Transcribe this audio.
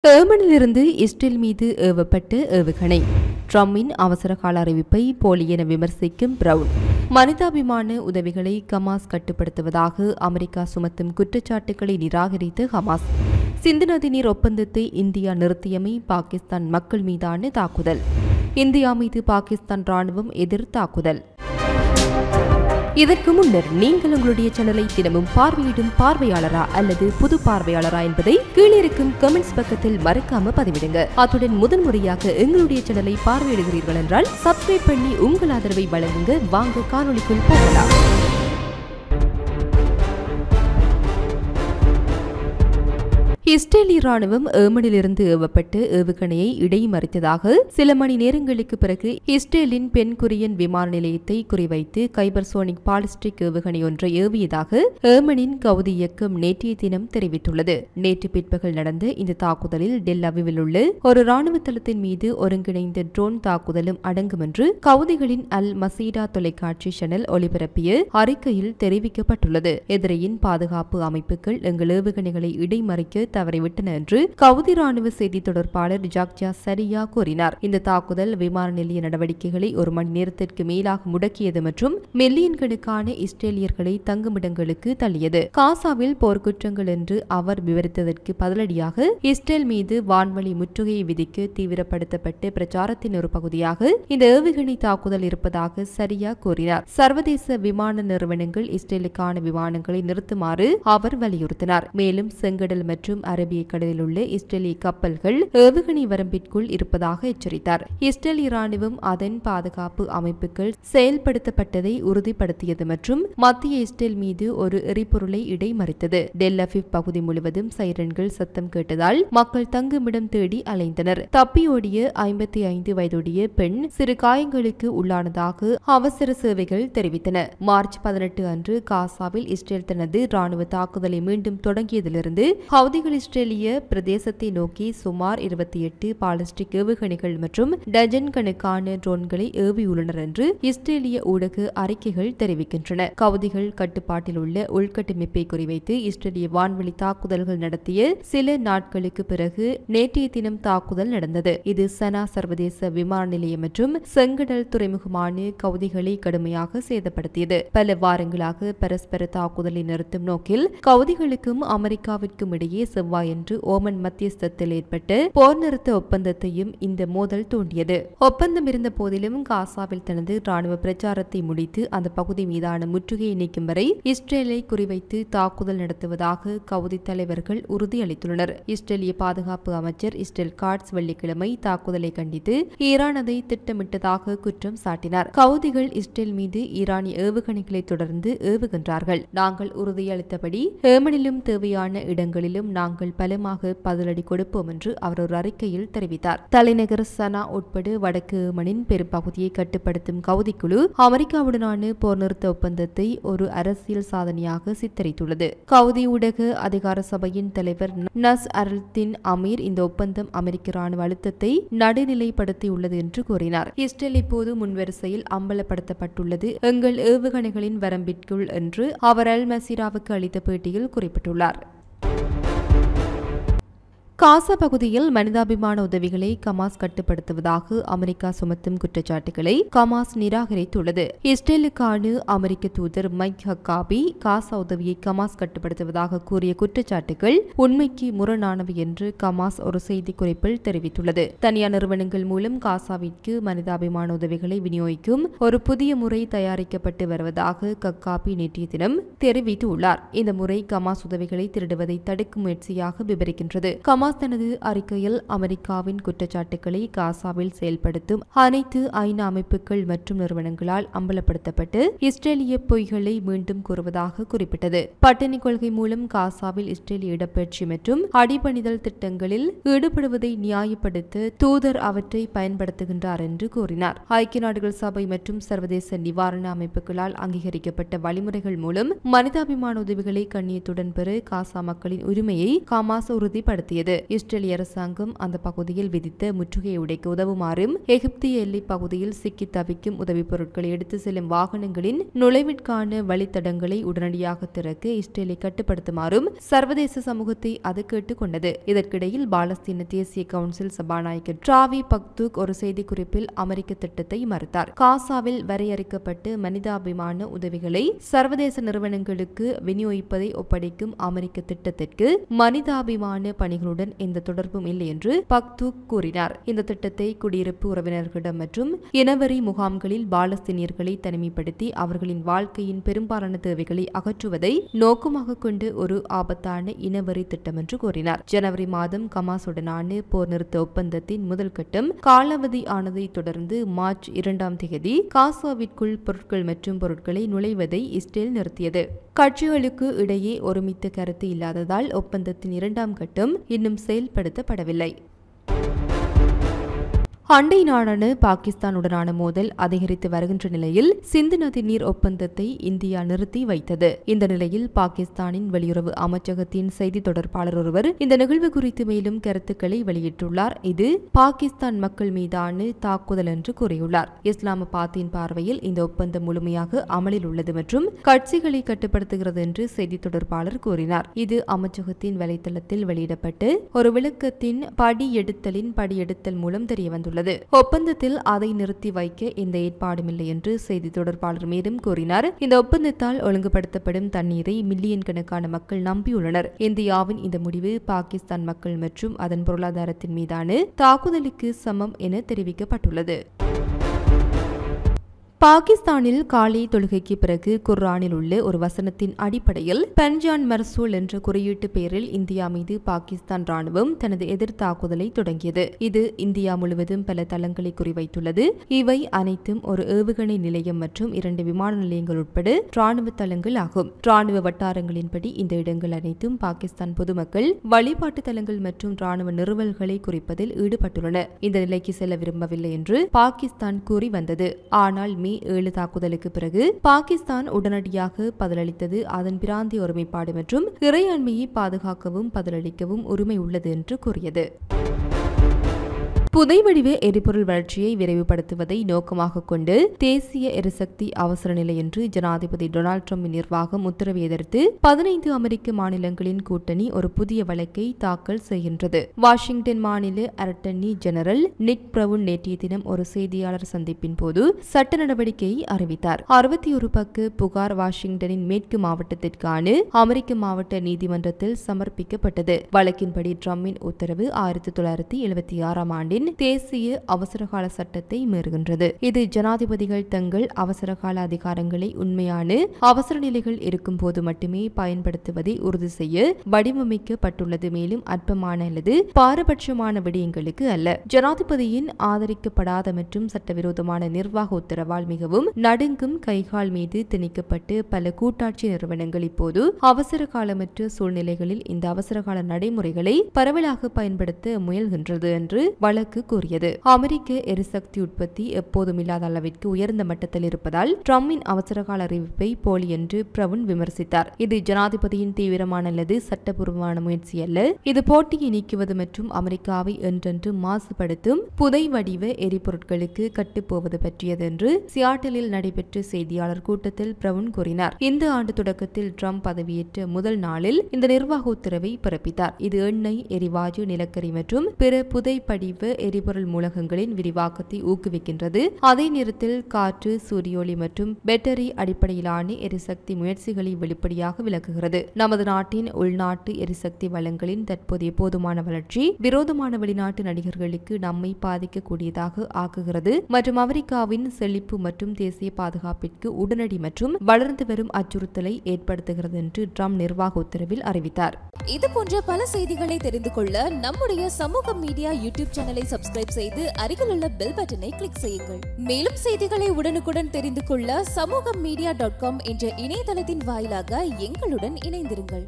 ஏமனிலிருந்து Israel மீது ஏவப்பட்ட ஏவுகணை. ட்ரம்பின் அவசரகால அறிவிப்பை போலி என விமர்சிக்கும் பிரவுன். மனிதாபிமான உதவிகளை ஹமாஸ் கட்டுப்படுத்துவதாக அமெரிக்கா சுமத்தும் குற்றச்சாட்டுகளை நிராகரித்த ஹமாஸ். சிந்து நதி நீர் ஒப்பந்தத்தை இந்தியா நிறுத்தியமை பாகிஸ்தான் மக்கள் மீதான தாக்குதல். இந்தியா மீது பாகிஸ்தான் ராணுவம் எதிர் தாக்குதல். இதற்கு முன்னர் நீங்கள் உங்களுடைய சேனலை தினமும் பார்வையிடும் பார்வையாளரா அல்லது புது பார்வையாளரா என்பதை கீழே இருக்கும் கமெண்ட்ஸ் பக்கத்தில் மறக்காம பதிவிடுங்க. அத்துடன் முதன்முறையாக எங்களுடைய சேனலை பார்வையிடுகிறீர்கள் என்றால் சப்ஸ்கிரைப் பண்ணி உங்கள் ஆதரவை வழங்குங்க. வாங்க காணொளிக்குள் போகலாம். இஸ்ரேலிய ராணுவம் ஏமனிலிருந்து ஏவப்பட்ட ஏவுகணையை இடைமறித்ததாக சில மணி நேரங்களுக்கு பிறகு இஸ்ரேலின் பென் குரியன் விமான நிலையத்தை குறிவைத்து கைபர்சோனிக் பாலிஸ்டிக் ஏவுகணை ஒன்றை ஏவியதாக ஏமனின் கவுதி இயக்கம் நேற்றைய தினம் தெரிவித்துள்ளது. நேற்று பிற்பகல் நடந்த இந்த தாக்குதலில் டெல் அவிவில் உள்ள ஒரு ராணுவ தளத்தின் மீது ஒருங்கிணைந்த ட்ரோன் தாக்குதலும் அடங்கும் என்று கவுதிகளின் அல் மசீடா தொலைக்காட்சி சேனல் ஒளிபரப்பிய அறிக்கையில் தெரிவிக்கப்பட்டுள்ளது. எதிரியின் பாதுகாப்பு அமைப்புகள் எங்கள் ஏவுகணைகளை இடைமறிக்க தவறிவிட்டன என்று கவுதி ராணுவ செய்தி தொடர்பாளர் ஜாக்ஜா சரியா கூறினார். இந்த தாக்குதல் விமான நிலைய நடவடிக்கைகளை ஒரு மணி நேரத்திற்கு மேலாக முடக்கியது மற்றும் மில்லியன் கணக்கான இஸ்ரேலியர்களை தங்குமிடங்களுக்கு தள்ளியது. காசாவில் போர்க்குற்றங்கள் என்று அவர் விவரித்ததற்கு பதிலடியாக இஸ்ரேல் மீது வான்வழி முற்றுகையை விதிக்க தீவிரப்படுத்தப்பட்ட பிரச்சாரத்தின் ஒரு பகுதியாக இந்த ஏவுகணை தாக்குதல் இருப்பதாக சரியா கூறினார். சர்வதேச விமான நிறுவனங்கள் இஸ்ரேலுக்கான விமானங்களை நிறுத்துமாறு அவர் வலியுறுத்தினார். மேலும் செங்கடல் மற்றும் அரபிய கடலில் உள்ள இஸ்ரேலிய கப்பல்கள் ஏவுகணை வரம்பிற்குள் இருப்பதாக எச்சரித்தார். இஸ்ரேலிய ராணுவம் அதன் பாதுகாப்பு அமைப்புகள் செயல்படுத்தப்பட்டதை உறுதிப்படுத்தியது மற்றும் மத்திய இஸ்ரேல் மீது ஒரு எரிபொருளை இடைமறித்தது. டெல் அவிவ் பகுதி முழுவதும் சைரன்கள் சத்தம் கேட்டதால் மக்கள் தங்குமிடம் தேடி அலைந்தனர். தப்பியோடிய 55 வயதுடைய பெண் சிறு காயங்களுக்கு உள்ளானதாக அவசர சேவைகள் தெரிவித்தன. மார்ச் 18 அன்று காசாவில் இஸ்ரேல் தனது ராணுவ தாக்குதலை மீண்டும் தொடங்கியதிலிருந்து ஹவுதிகள் இஸ்ரேலிய பிரதேசத்தை நோக்கி சுமார் 28 பாலிஸ்டிக் ஏவுகணைகள் மற்றும் டஜன் கணக்கான ட்ரோன்களை ஏவியுள்ளனர் என்று இஸ்ரேலிய ஊடக அறிக்கைகள் தெரிவிக்கின்றன. கவுதிகள் கட்டுப்பாட்டில் உள்ள உள்கட்டமைப்பை குறிவைத்து இஸ்ரேலிய வான்வழி தாக்குதல்கள் நடத்திய சில நாட்களுக்கு பிறகு நேற்றைய தினம் தாக்குதல் நடந்தது. இது சனா சர்வதேச விமான நிலையம் மற்றும் செங்கடல் துறைமுகமான கவுதிகளை கடுமையாக சேதப்படுத்தியது. பல வாரங்களாக பரஸ்பர தாக்குதலை நிறுத்தும் நோக்கில் கவுதிகளுக்கும் அமெரிக்காவிற்கும் இடையே செவ்வாயன்று ஓமன் மத்தியஸ்தத்தில் ஏற்பட்ட போர் நிறுத்த ஒப்பந்தத்தையும் இந்த மோதல் தூண்டியது. ஒப்பந்தம் இருந்த போதிலும் காசாவில் தனது ராணுவ பிரச்சாரத்தை முடித்து அந்த பகுதி மீதான முற்றுகையை நீக்கும் வரை இஸ்ரேலை குறிவைத்து தாக்குதல் நடத்துவதாக கவுதி தலைவர்கள் உறுதியளித்துள்ளனர். இஸ்ரேலிய பாதுகாப்பு அமைச்சர் இஸ்ரேல் காட்ஸ் வெள்ளிக்கிழமை தாக்குதலை கண்டித்து ஈரான் அதை திட்டமிட்டதாக குற்றம் சாட்டினார். கவுதிகள் இஸ்ரேல் மீது ஈரானிய ஏவுகணைகளை தொடர்ந்து ஏவுகின்றார்கள். நாங்கள் உறுதியளித்தபடி ஏமனிலும் தேவையான இடங்களிலும் நாங்கள் பலமாக பதிலடி கொடுப்போம் என்று அவர் ஒரு அறிக்கையில் தெரிவித்தார். தலைநகர் சனா உட்பட வடக்கு ஏமனின் பெரும்பகுதியை கட்டுப்படுத்தும் கவுதி குழு அமெரிக்காவுடனான போர் நிறுத்த ஒப்பந்தத்தை ஒரு அரசியல் சாதனையாக சித்தரித்துள்ளது. கவுதி ஊடக அதிகார சபையின் தலைவர் நஸ் அல்தின் அமீர் இந்த ஒப்பந்தம் அமெரிக்க ராணுவ அழுத்தத்தை நடுநிலைப்படுத்தியுள்ளது என்று கூறினார். இஸ்ரேல் இப்போது முன்வரிசையில் அம்பலப்படுத்தப்பட்டுள்ளது எங்கள் ஏவுகணைகளின் வரம்பிற்குள் என்று அவர் அல் மசீராவுக்கு அளித்த பேட்டியில் குறிப்பிட்டுள்ளார். காசா பகுதியில் மனிதாபிமான உதவிகளை ஹமாஸ் கட்டுப்படுத்துவதாக அமெரிக்கா சுமத்தும் குற்றச்சாட்டுகளை ஹமாஸ் நிராகரித்துள்ளது. இஸ்ரேலுக்கான அமெரிக்க தூதர் மைக் ஹக்காபி காசா உதவியை ஹமாஸ் கட்டுப்படுத்துவதாக கூறிய குற்றச்சாட்டுகள் உண்மைக்கு முரணானவை என்று ஹமாஸ் ஒரு செய்திக்குறிப்பில் தெரிவித்துள்ளது. தனியார் நிறுவனங்கள் மூலம் காசாவிற்கு மனிதாபிமான உதவிகளை விநியோகிக்கும் ஒரு புதிய முறை தயாரிக்கப்பட்டு வருவதாக ஹக்காபி நேற்றைய தினம் தெரிவித்துள்ளார். இந்த முறை ஹமாஸ் உதவிகளை திருடுவதை தடுக்கும் முயற்சியாக விவரிக்கின்றது. தனது அறிக்கையில் அமெரிக்காவின் குற்றச்சாட்டுகளை காசாவில் செயல்படுத்தும் அனைத்து ஐநா அமைப்புகள் மற்றும் நிறுவனங்களால் அம்பலப்படுத்தப்பட்டு இஸ்ரேலிய பொய்களை மீண்டும் கூறுவதாக குறிப்பிட்டது. பட்டினி கொள்கை மூலம் காசாவில் இஸ்ரேலிய இடப்பெயர்ச்சி மற்றும் அடிபணிதல் திட்டங்களில் ஈடுபடுவதை நியாயப்படுத்த தூதர் அவற்றை பயன்படுத்துகின்றார் என்று கூறினார். ஐக்கிய நாடுகள் சபை மற்றும் சர்வதேச நிவாரண அமைப்புகளால் அங்கீகரிக்கப்பட்ட வழிமுறைகள் மூலம் மனிதாபிமான உதவிகளை கண்ணியத்துடன் பெற காசா மக்களின் உரிமையை ஹமாஸ் உறுதிப்படுத்தியது. இஸ்ரேலிய அரசாங்கம் அந்த பகுதியில் விதித்த முற்றுகையை உடைக்க உதவுமாறும் எகிப்திய எல்லை பகுதியில் சிக்கி தவிக்கும் உதவிப் பொருட்களை எடுத்து செல்லும் வாகனங்களின் நுழைவிற்கான வழித்தடங்களை உடனடியாக திறக்க இஸ்ரேலை கட்டுப்படுத்துமாறும் சர்வதேச சமூகத்தை அது கேட்டுக் கொண்டது. இதற்கிடையில் பாலஸ்தீன தேசிய கவுன்சில் சபாநாயகர் டிராவி பக்தூக் ஒரு செய்திக்குறிப்பில் அமெரிக்க திட்டத்தை மறுத்தார். காசாவில் வரையறுக்கப்பட்டு மனிதாபிமான உதவிகளை சர்வதேச நிறுவனங்களுக்கு விநியோகிப்பதை ஒப்படைக்கும் அமெரிக்க திட்டத்திற்கு மனிதாபிமான பணிகளுடன் எந்த தொடர்பும் இல்லை என்று பக்தூக் கூறினார். இந்த திட்டத்தை குடியிருப்பு உறவினர்களிடம் மற்றும் இனவெறி முகாம்களில் பாலஸ்தீனியர்களை தனிமைப்படுத்தி அவர்களின் வாழ்க்கையின் பெரும்பாலான தேவைகளை அகற்றுவதை நோக்கமாக கொண்டு ஒரு ஆபத்தான இனவெறி திட்டம் என்று கூறினார். ஜனவரி மாதம் ஹமாஸுடனான போர் நிறுத்த ஒப்பந்தத்தின் முதல் கட்டம் காலாவதி ஆனதை தொடர்ந்து மார்ச் 2ஆம் தேதி காசாவிற்குள் பொருட்கள் மற்றும் பொருட்களை நுழைவதை இஸ்ரேல் நிறுத்தியது. கட்சிகளுக்கு இடையே ஒருமித்த கருத்து இல்லாததால் ஒப்பந்தத்தின் 2ஆம் கட்டம் இன்னும் செயல்படுத்தப்படவில்லை. அண்டை நாடான பாகிஸ்தானுடனான மோதல் அதிகரித்து வருகின்ற நிலையில் சிந்து நதி நீர் ஒப்பந்தத்தை இந்தியா நிறுத்தி வைத்தது. இந்த நிலையில் பாகிஸ்தானின் வெளியுறவு அமைச்சகத்தின் செய்தி தொடர்பாளர் ஒருவர் இந்த நிகழ்வு குறித்து மேலும் கருத்துக்களை வெளியிட்டுள்ளார். இது பாகிஸ்தான் மக்கள் மீதான தாக்குதல் என்று கூறியுள்ளார். இஸ்லாமாபாத்தின் பார்வையில் இந்த ஒப்பந்தம் முழுமையாக அமலில் உள்ளது மற்றும் கட்சிகளை கட்டுப்படுத்துகிறது என்று செய்தி தொடர்பாளர் கூறினார். இது அமைச்சகத்தின் வலைதளத்தில் வெளியிடப்பட்டு ஒரு விளக்கத்தின் படியெடுத்தல் மூலம் தெரியவந்துள்ளது. ஒப்பந்தத்தில் அதை நிறுத்தி வைக்க எந்த ஏற்பாடுமில்லை என்று செய்தி தொடர்பாளர் மேலும் கூறினார். இந்த ஒப்பந்தத்தால் ஒழுங்குபடுத்தப்படும் தண்ணீரை மில்லியன் கணக்கான மக்கள் நம்பியுள்ளனர். இந்தியாவின் இந்த முடிவு பாகிஸ்தான் மக்கள் மற்றும் அதன் பொருளாதாரத்தின் மீதான தாக்குதலுக்கு சமம் என தெரிவிக்கப்பட்டுள்ளது. பாகிஸ்தானில் காலை தொழுகைக்கு பிறகு குர்ஆனில் உள்ள ஒரு வசனத்தின் அடிப்படையில் பஞ்சான் மர்சூல் என்ற குறியீட்டு பெயரில் இந்தியா மீது பாகிஸ்தான் ராணுவம் தனது எதிர் தாக்குதலை தொடங்கியது. இது இந்தியா முழுவதும் பல தளங்களை குறிவைத்துள்ளது. இவை அனைத்தும் ஒரு ஏவுகணை நிலையம் மற்றும் 2 விமான நிலையங்கள் உட்பட ராணுவ தளங்கள் ஆகும். ராணுவ வட்டாரங்களின்படி இந்த இடங்கள் அனைத்தும் பாகிஸ்தான் பொதுமக்கள் வழிபாட்டு தளங்கள் மற்றும் ராணுவ நிறுவல்களை குறிப்பதில் ஈடுபட்டுள்ளன. இந்த நிலைக்கு செல்ல விரும்பவில்லை என்று பாகிஸ்தான் கூறி வந்தது. ஆனால் மே 7 தாக்குதலுக்கு பிறகு பாகிஸ்தான் உடனடியாக பதிலளித்தது. அதன் பிராந்திய ஒருமைப்பாடு மற்றும் இறையாண்மையை பாதுகாக்கவும் பதிலளிக்கவும் உரிமை உள்ளது என்று கூறியது. புதைவடிவ எரிபொருள் வளர்ச்சியை விரைவுபடுத்துவதை நோக்கமாக கொண்டு தேசிய எரிசக்தி அவசர நிலை என்று ஜனாதிபதி டொனால்ட் ட்ரம்பின் நிர்வாகம் உத்தரவை எதிர்த்து 15 அமெரிக்க மாநிலங்களின் கூட்டணி ஒரு புதிய வழக்கை தாக்கல் செய்கின்றது. வாஷிங்டன் மாநில அட்டர்னி ஜெனரல் நிக் பிரவுன் நேற்றைய தினம் ஒரு செய்தியாளர் சந்திப்பின் போது சட்ட நடவடிக்கையை அறிவித்தார். 61 பக்க புகார் வாஷிங்டனின் மேற்கு மாவட்டத்திற்கான அமெரிக்க மாவட்ட நீதிமன்றத்தில் சமர்ப்பிக்கப்பட்டது. வழக்கின்படி ட்ரம்பின் உத்தரவு 1976ஆம் ஆண்டின் தேசிய அவசரகால சட்டத்தை மீறுகின்றது. இது ஜனாதிபதிகள் தங்கள் அவசரகால அதிகாரங்களை உண்மையான அவசர நிலைகள் இருக்கும் போது மட்டுமே பயன்படுத்துவதை உறுதி செய்ய வடிவமைக்கப்பட்டுள்ளது. மேலும் அற்பமான அல்லது பாரபட்சமான விடயங்களுக்கு அல்ல. ஜனாதிபதியின் ஆதரிக்கப்படாத மற்றும் சட்டவிரோதமான நிர்வாக உத்தரவால் மிகவும் நடுங்கும் கைகால் மீது திணிக்கப்பட்டு பல கூட்டாட்சி நிறுவனங்கள் இப்போது அவசர காலமற்ற சூழ்நிலைகளில் இந்த அவசரகால நடைமுறைகளை பரவலாக பயன்படுத்த முயல்கின்றது என்று வழக்கு கூறியது. அமெரிக்க எரிசக்தி உற்பத்தி எப்போதும் இல்லாத அளவிற்கு உயர்ந்த மட்டத்தில் இருப்பதால் ட்ரம்பின் அவசரகால அறிவிப்பை போலி என்று பிரவுன் விமர்சித்தார். இது ஜனாதிபதியின் தீவிரமான அல்லது சட்டபூர்வமான முயற்சி அல்ல. இது போட்டியை நீக்குவது மற்றும் அமெரிக்காவை என்றென்று மாசுபடுத்தும் புதை வடிவ எரிபொருட்களுக்கு கட்டுப்போவது பற்றியது என்று சியாட்டலில் நடைபெற்ற செய்தியாளர் கூட்டத்தில் பிரவுன் கூறினார். இந்த ஆண்டு தொடக்கத்தில் ட்ரம்ப் பதவியேற்ற முதல் நாளில் இந்த நிர்வாக உத்தரவை பிறப்பித்தார். இது எண்ணெய், எரிவாயு, நிலக்கரி மற்றும் பிற புதை படிவ எரிபொருள் மூலகங்களின் விரிவாக்கத்தை ஊக்குவிக்கின்றது. அதே நேரத்தில் காற்று, சூரியொளி மற்றும் பேட்டரி அடிப்படையிலான எரிசக்தி முயற்சிகளை வெளிப்படையாக விளக்குகிறது. நமது நாட்டின் உள்நாட்டு எரிசக்தி வளங்களின் தற்போதைய போதுமான வளர்ச்சி விரோதமான வெளிநாட்டு நடிகர்களுக்கு நம்மை பாதிக்கக்கூடியதாக ஆக்குகிறது மற்றும் அமெரிக்காவின் செழிப்பு மற்றும் தேசிய பாதுகாப்பிற்கு உடனடி மற்றும் வளர்ந்து வரும் அச்சுறுத்தலை ஏற்படுத்துகிறது என்று ட்ரம்ப் நிர்வாக உத்தரவில் அறிவித்தார். இது போன்ற பல செய்திகளை தெரிந்து கொள்ள நம்முடைய சமூக மீடியா யூடியூப் சேனலை சப்ஸ்கிரைப் செய்து அருகில் உள்ள பெல் பட்டனை கிளிக் செய்யுங்கள். மேலும் செய்திகளை உடனுக்குடன் தெரிந்து கொள்ள சமூகமீடியா.com என்ற இணையதளத்தின் வாயிலாக எங்களுடன் இணைந்திருங்கள்.